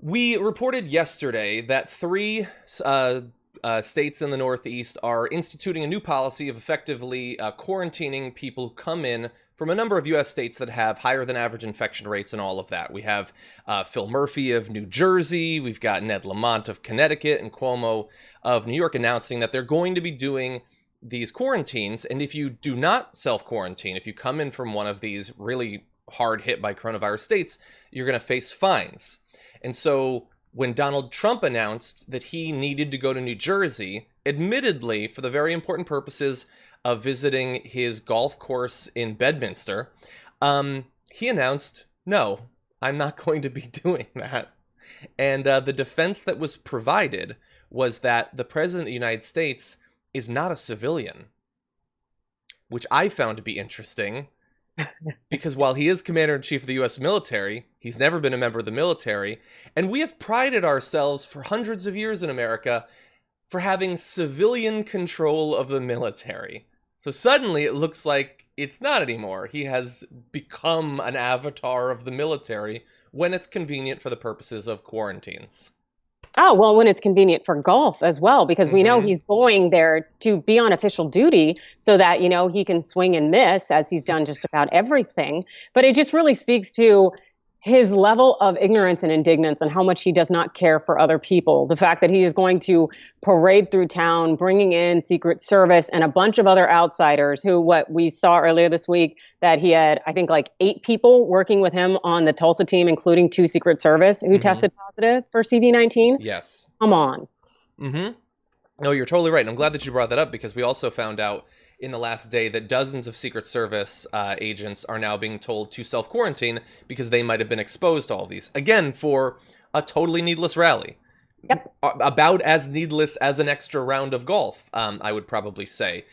We reported yesterday that three states in the Northeast are instituting a new policy of effectively quarantining people who come in from a number of U.S. states that have higher than average infection rates and all of that. We have Phil Murphy of New Jersey, we've got Ned Lamont of Connecticut, and Cuomo of New York announcing that they're going to be doing these quarantines. And if you do not self-quarantine, if you come in from one of these really hard hit by coronavirus states, you're going to face fines. And so when Donald Trump announced that he needed to go to New Jersey, admittedly for the very important purposes of visiting his golf course in Bedminster, he announced, no, I'm not going to be doing that. And the defense that was provided was that the President of the United States is not a civilian, which I found to be interesting. Because while he is commander-in-chief of the U.S. military, he's never been a member of the military, and we have prided ourselves for hundreds of years in America for having civilian control of the military. So suddenly it looks like it's not anymore. He has become an avatar of the military when it's convenient for the purposes of quarantines. Oh, well, when it's convenient for golf as well, because we know he's going there to be on official duty so that, he can swing and miss as he's done just about everything. But it just really speaks to his level of ignorance and indignance and how much he does not care for other people. The fact that he is going to parade through town, bringing in Secret Service and a bunch of other outsiders who, what we saw earlier this week, that he had, I think, like 8 people working with him on the Tulsa team, including 2 Secret Service who tested positive for CV-19. Yes. Come on. No, you're totally right. And I'm glad that you brought that up because we also found out in the last day that dozens of Secret Service agents are now being told to self-quarantine because they might have been exposed to all of these. Again, for a totally needless rally. Yep. About as needless as an extra round of golf, I would probably say.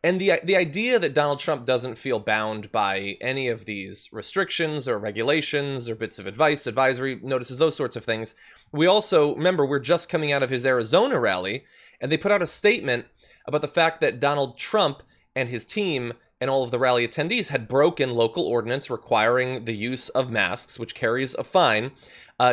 And the idea that Donald Trump doesn't feel bound by any of these restrictions or regulations or bits of advice, advisory notices, those sorts of things. We also, remember, we're just coming out of his Arizona rally, and they put out a statement about the fact that Donald Trump and his team and all of the rally attendees had broken local ordinance requiring the use of masks, which carries a fine.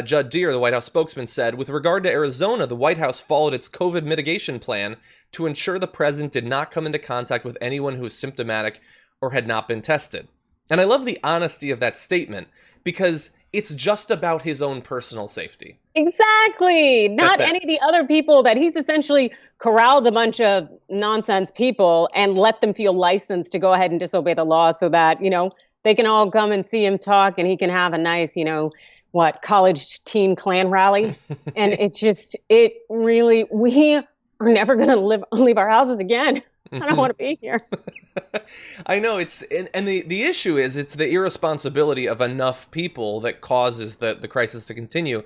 Judd Deere, the White House spokesman, said, with regard to Arizona, the White House followed its COVID mitigation plan to ensure the president did not come into contact with anyone who was symptomatic or had not been tested. And I love the honesty of that statement because it's just about his own personal safety. Exactly. Not any of the other people that he's essentially corralled a bunch of nonsense people and let them feel licensed to go ahead and disobey the law so that, they can all come and see him talk and he can have a nice, college teen Klan rally. And we are never going to leave our houses again. I don't want to be here. I know and the issue is it's the irresponsibility of enough people that causes the crisis to continue.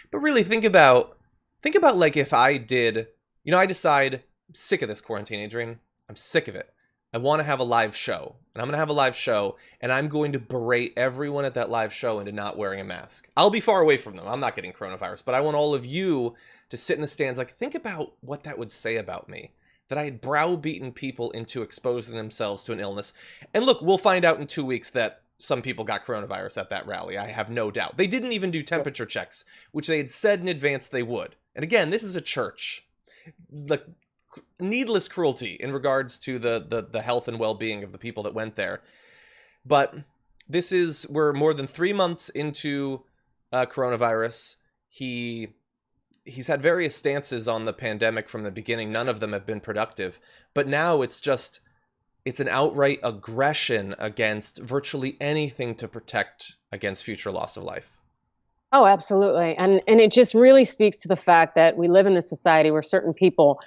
But really think about like if I did, I decide I'm sick of this quarantine, Adrian. I'm sick of it. I want to have a live show, and I'm going to have a live show, and I'm going to berate everyone at that live show into not wearing a mask. I'll be far away from them. I'm not getting coronavirus, but I want all of you to sit in the stands. Like, think about what that would say about me. That I had browbeaten people into exposing themselves to an illness. And look, we'll find out in 2 weeks that some people got coronavirus at that rally. I have no doubt. They didn't even do temperature checks, which they had said in advance they would. And again, this is a church. The needless cruelty in regards to the health and well-being of the people that went there. But we're more than 3 months into coronavirus. He's had various stances on the pandemic from the beginning. None of them have been productive. But now it's an outright aggression against virtually anything to protect against future loss of life. Oh, absolutely. And it just really speaks to the fact that we live in a society where certain people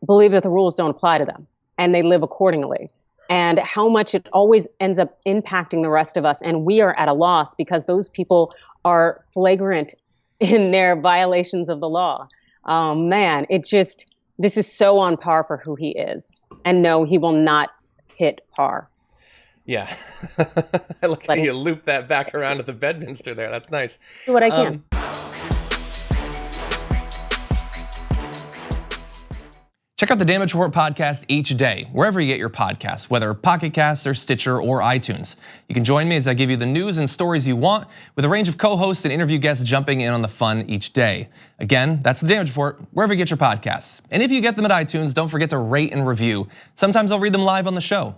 believe that the rules don't apply to them and they live accordingly. And how much it always ends up impacting the rest of us. And we are at a loss because those people are flagrant in their violations of the law. Man, this is so on par for who he is. And no, he will not hit par. Yeah. I like how you loop that back around to the Bedminster there. That's nice. Do what I can. Check out the Damage Report podcast each day, wherever you get your podcasts, whether Pocket Casts or Stitcher or iTunes. You can join me as I give you the news and stories you want, with a range of co-hosts and interview guests jumping in on the fun each day. Again, that's the Damage Report, wherever you get your podcasts. And if you get them at iTunes, don't forget to rate and review. Sometimes I'll read them live on the show.